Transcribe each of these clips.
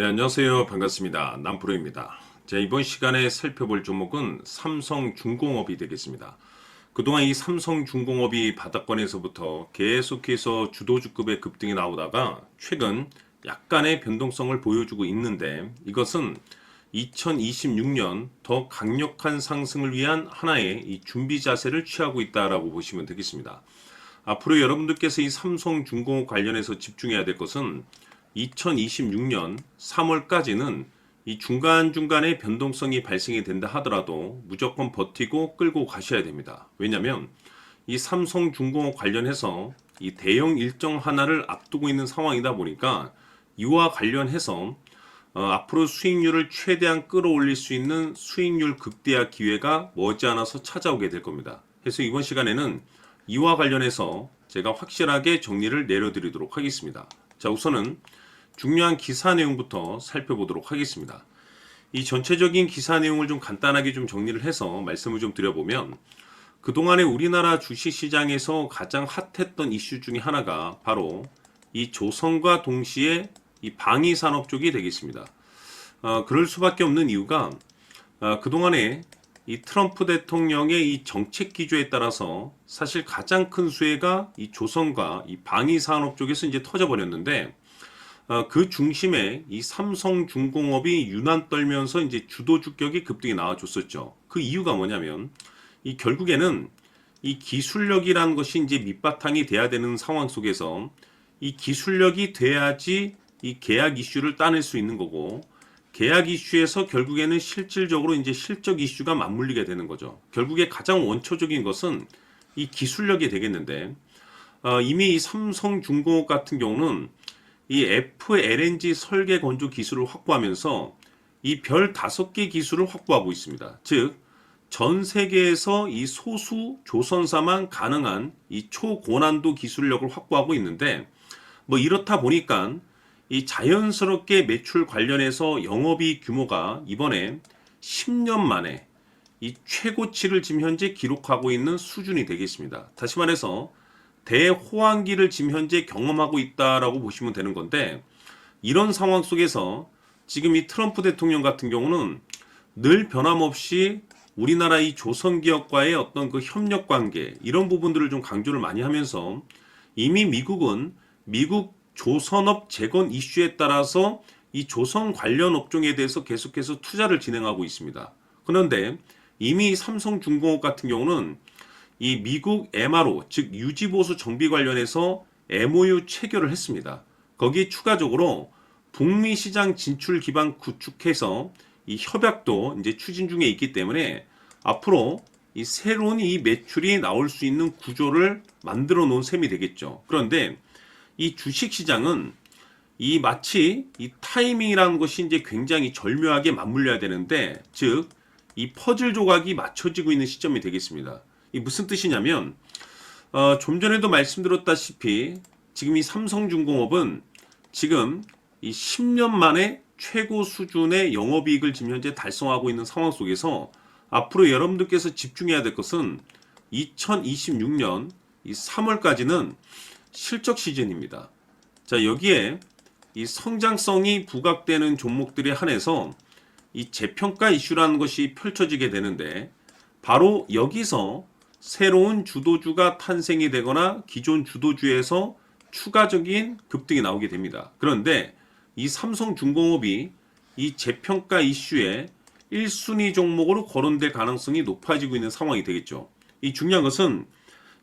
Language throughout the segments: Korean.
네, 안녕하세요. 반갑습니다. 남프로입니다. 자, 이번 시간에 살펴볼 종목은 삼성중공업이 되겠습니다. 그동안 이 삼성중공업이 바닥권에서부터 계속해서 주도주급의 급등이 나오다가 최근 약간의 변동성을 보여주고 있는데, 이것은 2026년 더 강력한 상승을 위한 하나의 이 준비 자세를 취하고 있다라고 보시면 되겠습니다. 앞으로 여러분들께서 이 삼성중공업 관련해서 집중해야 될 것은 2026년 3월까지는 이 중간중간에 변동성이 발생이 된다 하더라도 무조건 버티고 끌고 가셔야 됩니다. 왜냐하면 이 삼성중공업 관련해서 이 대형 일정 하나를 앞두고 있는 상황이다 보니까 이와 관련해서 앞으로 수익률을 최대한 끌어올릴 수 있는 수익률 극대화 기회가 머지않아서 찾아오게 될 겁니다. 그래서 이번 시간에는 이와 관련해서 제가 확실하게 정리를 내려드리도록 하겠습니다. 자, 우선은 중요한 기사 내용부터 살펴보도록 하겠습니다. 이 전체적인 기사 내용을 좀 간단하게 좀 정리를 해서 말씀을 좀 드려보면, 그동안에 우리나라 주식시장에서 가장 핫했던 이슈 중에 하나가 바로 이 조선과 동시에 이 방위산업 쪽이 되겠습니다. 그럴 수밖에 없는 이유가 그동안에 이 트럼프 대통령의 이 정책 기조에 따라서 사실 가장 큰 수혜가 이 조선과 이 방위산업 쪽에서 이제 터져버렸는데, 그 중심에 이 삼성중공업이 유난 떨면서 이제 주도주격이 급등이 나와줬었죠. 그 이유가 뭐냐면, 이 결국에는 이 기술력이라는 것이 이제 밑바탕이 돼야 되는 상황 속에서 이 기술력이 돼야지 이 계약 이슈를 따낼 수 있는 거고, 계약 이슈에서 결국에는 실질적으로 이제 실적 이슈가 맞물리게 되는 거죠. 결국에 가장 원초적인 것은 이 기술력이 되겠는데, 이미 이 삼성중공업 같은 경우는 이 FLNG 설계 건조 기술을 확보하면서 이 별 5개 기술을 확보하고 있습니다. 즉, 전 세계에서 이 소수 조선사만 가능한 이 초고난도 기술력을 확보하고 있는데, 뭐 이렇다 보니까 이 자연스럽게 매출 관련해서 영업이익 규모가 이번에 10년 만에 이 최고치를 지금 현재 기록하고 있는 수준이 되겠습니다. 다시 말해서 대호황기를 지금 현재 경험하고 있다라고 보시면 되는 건데, 이런 상황 속에서 지금 이 트럼프 대통령 같은 경우는 늘 변함없이 우리나라 이 조선기업과의 어떤 그 협력 관계, 이런 부분들을 좀 강조를 많이 하면서 이미 미국은 미국 조선업 재건 이슈에 따라서 이 조선 관련 업종에 대해서 계속해서 투자를 진행하고 있습니다. 그런데 이미 삼성중공업 같은 경우는 이 미국 MRO, 즉 유지보수 정비 관련해서 MOU 체결을 했습니다. 거기에 추가적으로 북미 시장 진출 기반 구축해서 이 협약도 이제 추진 중에 있기 때문에 앞으로 이 새로운 이 매출이 나올 수 있는 구조를 만들어 놓은 셈이 되겠죠. 그런데 이 주식 시장은 이 마치 이 타이밍이라는 것이 이제 굉장히 절묘하게 맞물려야 되는데, 즉 이 퍼즐 조각이 맞춰지고 있는 시점이 되겠습니다. 이 무슨 뜻이냐면, 좀 전에도 말씀드렸다시피 지금 이 삼성중공업은 지금 이 10년 만에 최고 수준의 영업이익을 지금 현재 달성하고 있는 상황 속에서 앞으로 여러분들께서 집중해야 될 것은 2026년 이 3월까지는 실적 시즌입니다. 자, 여기에 이 성장성이 부각되는 종목들에 한해서 이 재평가 이슈라는 것이 펼쳐지게 되는데, 바로 여기서 새로운 주도주가 탄생이 되거나 기존 주도주에서 추가적인 급등이 나오게 됩니다. 그런데 이 삼성중공업이 이 재평가 이슈에 1순위 종목으로 거론될 가능성이 높아지고 있는 상황이 되겠죠. 이 중요한 것은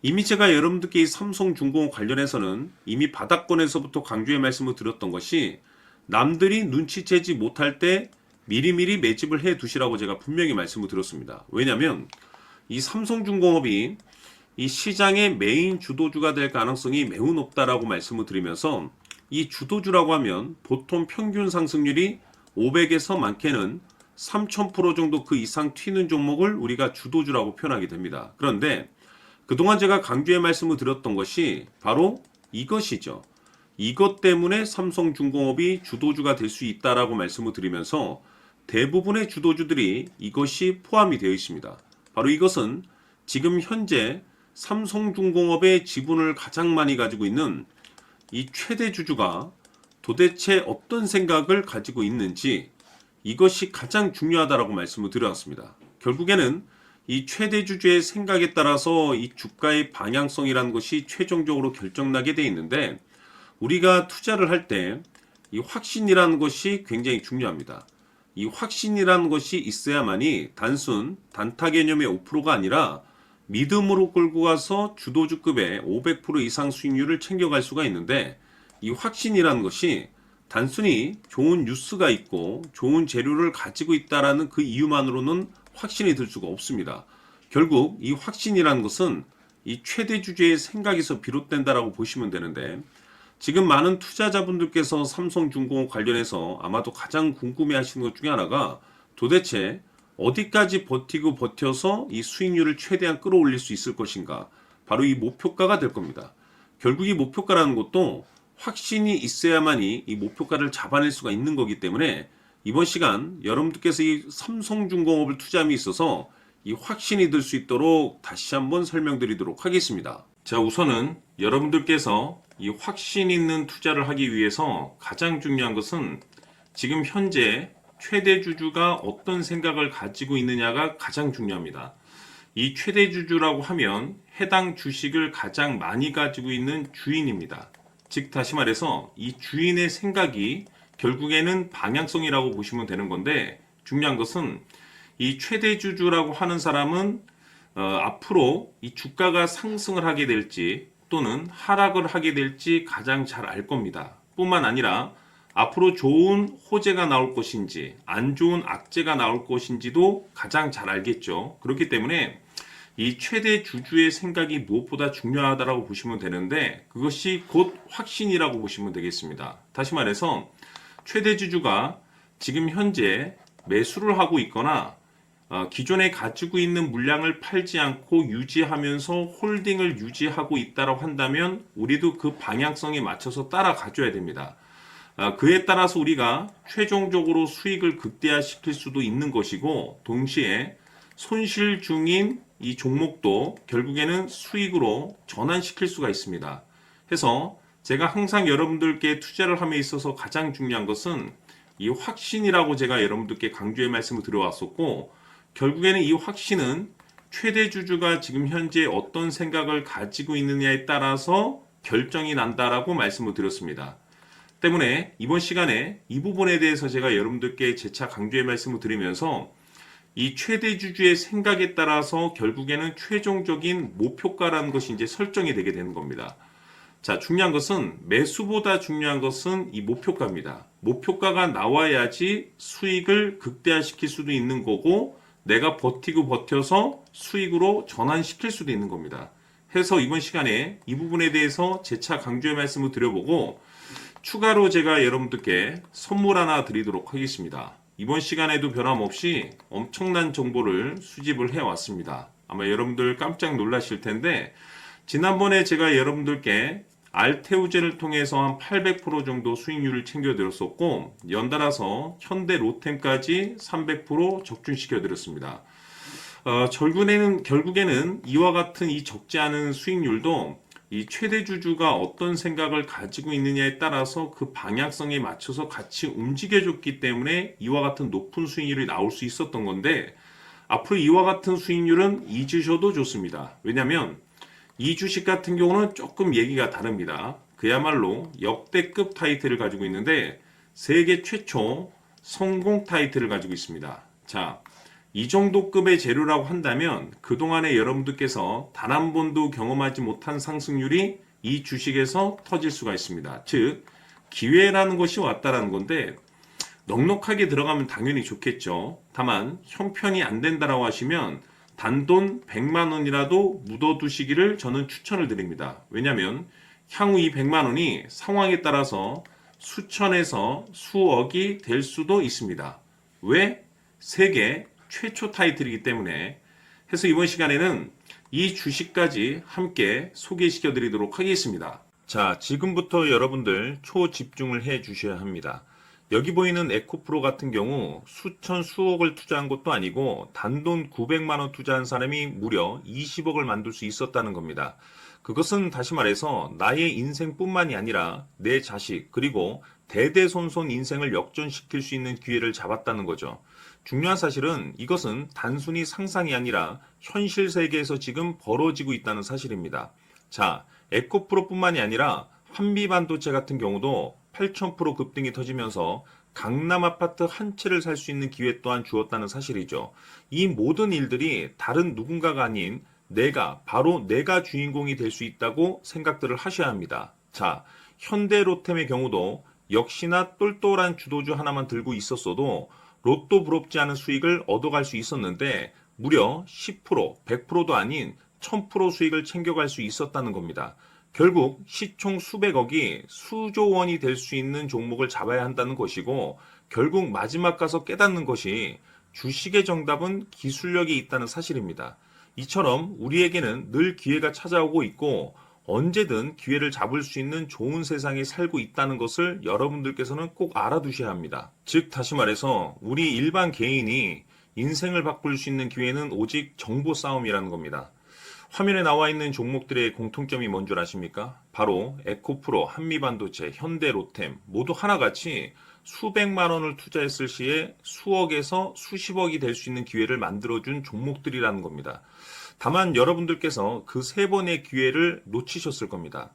이미 제가 여러분들께 이 삼성중공업 관련해서는 이미 바닥권에서부터 강조의 말씀을 드렸던 것이, 남들이 눈치채지 못할 때 미리미리 매집을 해 두시라고 제가 분명히 말씀을 드렸습니다. 왜냐하면 이 삼성중공업이 이 시장의 메인 주도주가 될 가능성이 매우 높다라고 말씀을 드리면서, 이 주도주라고 하면 보통 평균 상승률이 500에서 많게는 3000% 정도 그 이상 튀는 종목을 우리가 주도주라고 표현하게 됩니다. 그런데 그동안 제가 강조의 말씀을 드렸던 것이 바로 이것이죠. 이것 때문에 삼성중공업이 주도주가 될 수 있다라고 말씀을 드리면서 대부분의 주도주들이 이것이 포함이 되어 있습니다. 바로 이것은 지금 현재 삼성중공업의 지분을 가장 많이 가지고 있는 이 최대 주주가 도대체 어떤 생각을 가지고 있는지 이것이 가장 중요하다라고 말씀을 드려왔습니다. 결국에는 이 최대 주주의 생각에 따라서 이 주가의 방향성이라는 것이 최종적으로 결정나게 돼 있는데 우리가 투자를 할 때 이 확신이라는 것이 굉장히 중요합니다. 이 확신이라는 것이 있어야만이 단순 단타 개념의 5%가 아니라 믿음으로 끌고 가서 주도주급의 500% 이상 수익률을 챙겨갈 수가 있는데 이 확신이라는 것이 단순히 좋은 뉴스가 있고 좋은 재료를 가지고 있다라는 그 이유만으로는 확신이 들 수가 없습니다. 결국 이 확신이라는 것은 이 최대 주주의 생각에서 비롯된다라고 보시면 되는데 지금 많은 투자자분들께서 삼성중공업 관련해서 아마도 가장 궁금해 하시는 것 중에 하나가 도대체 어디까지 버티고 버텨서 이 수익률을 최대한 끌어올릴 수 있을 것인가. 바로 이 목표가가 될 겁니다. 결국 이 목표가라는 것도 확신이 있어야만이 이 목표가를 잡아낼 수가 있는 거기 때문에 이번 시간 여러분들께서 이 삼성중공업을 투자함에 있어서 이 확신이 들 수 있도록 다시 한번 설명드리도록 하겠습니다. 자, 우선은 여러분들께서 이 확신 있는 투자를 하기 위해서 가장 중요한 것은 지금 현재 최대 주주가 어떤 생각을 가지고 있느냐가 가장 중요합니다. 이 최대 주주라고 하면 해당 주식을 가장 많이 가지고 있는 주인입니다. 즉 다시 말해서 이 주인의 생각이 결국에는 방향성이라고 보시면 되는 건데 중요한 것은 이 최대 주주라고 하는 사람은 앞으로 이 주가가 상승을 하게 될지 또는 하락을 하게 될지 가장 잘 알 겁니다. 뿐만 아니라 앞으로 좋은 호재가 나올 것인지 안 좋은 악재가 나올 것인지도 가장 잘 알겠죠. 그렇기 때문에 이 최대 주주의 생각이 무엇보다 중요하다고 보시면 되는데 그것이 곧 확신이라고 보시면 되겠습니다. 다시 말해서 최대 주주가 지금 현재 매수를 하고 있거나 기존에 가지고 있는 물량을 팔지 않고 유지하면서 홀딩을 유지하고 있다고 한다면 우리도 그 방향성에 맞춰서 따라가줘야 됩니다. 그에 따라서 우리가 최종적으로 수익을 극대화시킬 수도 있는 것이고 동시에 손실 중인 이 종목도 결국에는 수익으로 전환시킬 수가 있습니다. 해서 제가 항상 여러분들께 투자를 함에 있어서 가장 중요한 것은 이 확신이라고 제가 여러분들께 강조의 말씀을 드려왔었고 결국에는 이 확신은 최대 주주가 지금 현재 어떤 생각을 가지고 있느냐에 따라서 결정이 난다라고 말씀을 드렸습니다. 때문에 이번 시간에 이 부분에 대해서 제가 여러분들께 재차 강조의 말씀을 드리면서 이 최대 주주의 생각에 따라서 결국에는 최종적인 목표가라는 것이 이제 설정이 되게 되는 겁니다. 자, 중요한 것은 매수보다 중요한 것은 이 목표가입니다. 목표가가 나와야지 수익을 극대화시킬 수도 있는 거고 내가 버티고 버텨서 수익으로 전환시킬 수도 있는 겁니다. 해서 이번 시간에 이 부분에 대해서 재차 강조의 말씀을 드려보고 추가로 제가 여러분들께 선물 하나 드리도록 하겠습니다. 이번 시간에도 변함없이 엄청난 정보를 수집을 해왔습니다. 아마 여러분들 깜짝 놀라실 텐데 지난번에 제가 여러분들께 알테우젠을 통해서 한 800% 정도 수익률을 챙겨드렸었고 연달아서 현대 로템까지 300% 적중시켜드렸습니다. 결국에는 이와 같은 이 적지 않은 수익률도 이 최대 주주가 어떤 생각을 가지고 있느냐에 따라서 그 방향성에 맞춰서 같이 움직여줬기 때문에 이와 같은 높은 수익률이 나올 수 있었던 건데 앞으로 이와 같은 수익률은 잊으셔도 좋습니다. 왜냐하면 이 주식 같은 경우는 조금 얘기가 다릅니다. 그야말로 역대급 타이틀을 가지고 있는데 세계 최초 성공 타이틀을 가지고 있습니다. 자, 이 정도 급의 재료라고 한다면 그동안에 여러분들께서 단 한 번도 경험하지 못한 상승률이 이 주식에서 터질 수가 있습니다. 즉 기회라는 것이 왔다라는 건데 넉넉하게 들어가면 당연히 좋겠죠. 다만 형편이 안 된다라고 하시면 단돈 100만 원이라도 묻어두시기를 저는 추천을 드립니다. 왜냐하면 향후 이 100만 원이 상황에 따라서 수천에서 수억이 될 수도 있습니다. 왜? 세계 최초 타이틀이기 때문에. 해서 이번 시간에는 이 주식까지 함께 소개시켜 드리도록 하겠습니다. 자, 지금부터 여러분들 초집중을 해 주셔야 합니다. 여기 보이는 에코프로 같은 경우 수천 수억을 투자한 것도 아니고 단돈 900만 원 투자한 사람이 무려 20억을 만들 수 있었다는 겁니다. 그것은 다시 말해서 나의 인생뿐만이 아니라 내 자식 그리고 대대손손 인생을 역전시킬 수 있는 기회를 잡았다는 거죠. 중요한 사실은 이것은 단순히 상상이 아니라 현실 세계에서 지금 벌어지고 있다는 사실입니다. 자, 에코프로뿐만이 아니라 한미반도체 같은 경우도 8,000% 급등이 터지면서 강남 아파트 한 채를 살 수 있는 기회 또한 주었다는 사실이죠. 이 모든 일들이 다른 누군가가 아닌 바로 내가 주인공이 될 수 있다고 생각들을 하셔야 합니다. 자, 현대로템의 경우도 역시나 똘똘한 주도주 하나만 들고 있었어도 로또 부럽지 않은 수익을 얻어갈 수 있었는데 무려 10%, 100%도 아닌 1000% 수익을 챙겨갈 수 있었다는 겁니다. 결국 시총 수백억이 수조 원이 될 수 있는 종목을 잡아야 한다는 것이고 결국 마지막 가서 깨닫는 것이 주식의 정답은 기술력이 있다는 사실입니다. 이처럼 우리에게는 늘 기회가 찾아오고 있고 언제든 기회를 잡을 수 있는 좋은 세상에 살고 있다는 것을 여러분들께서는 꼭 알아두셔야 합니다. 즉 다시 말해서 우리 일반 개인이 인생을 바꿀 수 있는 기회는 오직 정보 싸움이라는 겁니다. 화면에 나와 있는 종목들의 공통점이 뭔 줄 아십니까? 바로 에코프로, 한미반도체, 현대로템 모두 하나같이 수백만 원을 투자했을 시에 수억에서 수십억이 될 수 있는 기회를 만들어준 종목들이라는 겁니다. 다만 여러분들께서 그 세 번의 기회를 놓치셨을 겁니다.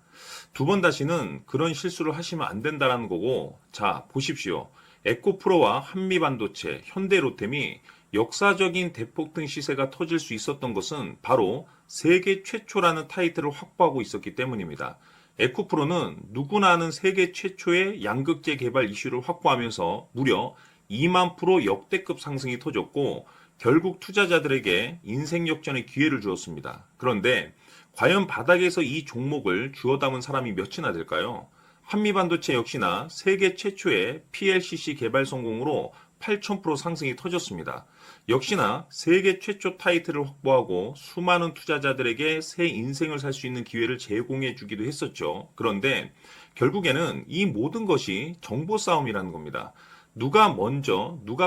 두 번 다시는 그런 실수를 하시면 안 된다는 거고, 자, 보십시오. 에코프로와 한미반도체, 현대로템이 역사적인 대폭등 시세가 터질 수 있었던 것은 바로 세계 최초라는 타이틀을 확보하고 있었기 때문입니다. 에코프로는 누구나 아는 세계 최초의 양극재 개발 이슈를 확보하면서 무려 2만 프로 역대급 상승이 터졌고 결국 투자자들에게 인생 역전의 기회를 주었습니다. 그런데 과연 바닥에서 이 종목을 주워 담은 사람이 몇이나 될까요? 한미반도체 역시나 세계 최초의 PLCC 개발 성공으로 8,000% 상승이 터졌습니다. 역시나 세계 최초 타이틀을 확보하고 수많은 투자자들에게 새 인생을 살 수 있는 기회를 제공해 주기도 했었죠. 그런데 결국에는 이 모든 것이 정보 싸움이라는 겁니다. 누가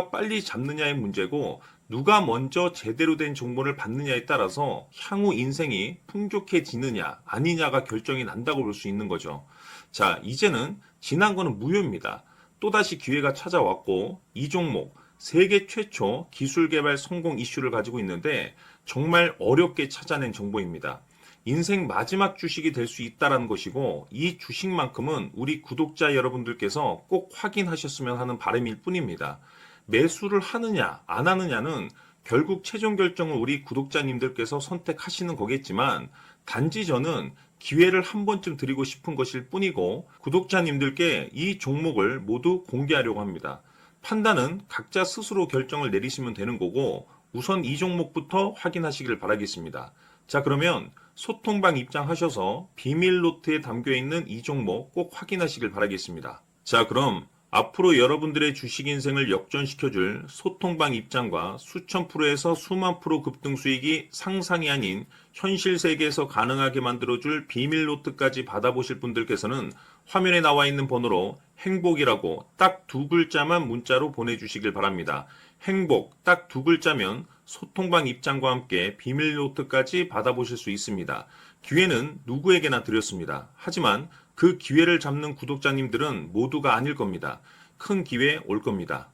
빨리 잡느냐의 문제고 누가 먼저 제대로 된 정보를 받느냐에 따라서 향후 인생이 풍족해지느냐 아니냐가 결정이 난다고 볼 수 있는 거죠. 자, 이제는 지난 거는 무효입니다. 또다시 기회가 찾아왔고 이 종목 세계 최초 기술 개발 성공 이슈를 가지고 있는데 정말 어렵게 찾아낸 정보입니다. 인생 마지막 주식이 될 수 있다는 것이고 이 주식만큼은 우리 구독자 여러분들께서 꼭 확인하셨으면 하는 바람일 뿐입니다. 매수를 하느냐 안 하느냐는 결국 최종 결정을 우리 구독자님들께서 선택하시는 거겠지만 단지 저는 기회를 한 번쯤 드리고 싶은 것일 뿐이고 구독자님들께 이 종목을 모두 공개하려고 합니다. 판단은 각자 스스로 결정을 내리시면 되는 거고 우선 이 종목부터 확인하시길 바라겠습니다. 자, 그러면 소통방 입장하셔서 비밀 노트에 담겨 있는 이 종목 꼭 확인하시길 바라겠습니다. 자, 그럼 앞으로 여러분들의 주식 인생을 역전시켜줄 소통방 입장과 수천 프로에서 수만 프로 급등 수익이 상상이 아닌 현실 세계에서 가능하게 만들어줄 비밀 노트까지 받아보실 분들께서는 화면에 나와 있는 번호로 행복이라고 딱 두 글자만 문자로 보내주시길 바랍니다. 행복 딱 두 글자면 소통방 입장과 함께 비밀 노트까지 받아보실 수 있습니다. 기회는 누구에게나 드렸습니다. 하지만 그 기회를 잡는 구독자님들은 모두가 아닐 겁니다. 큰 기회 올 겁니다.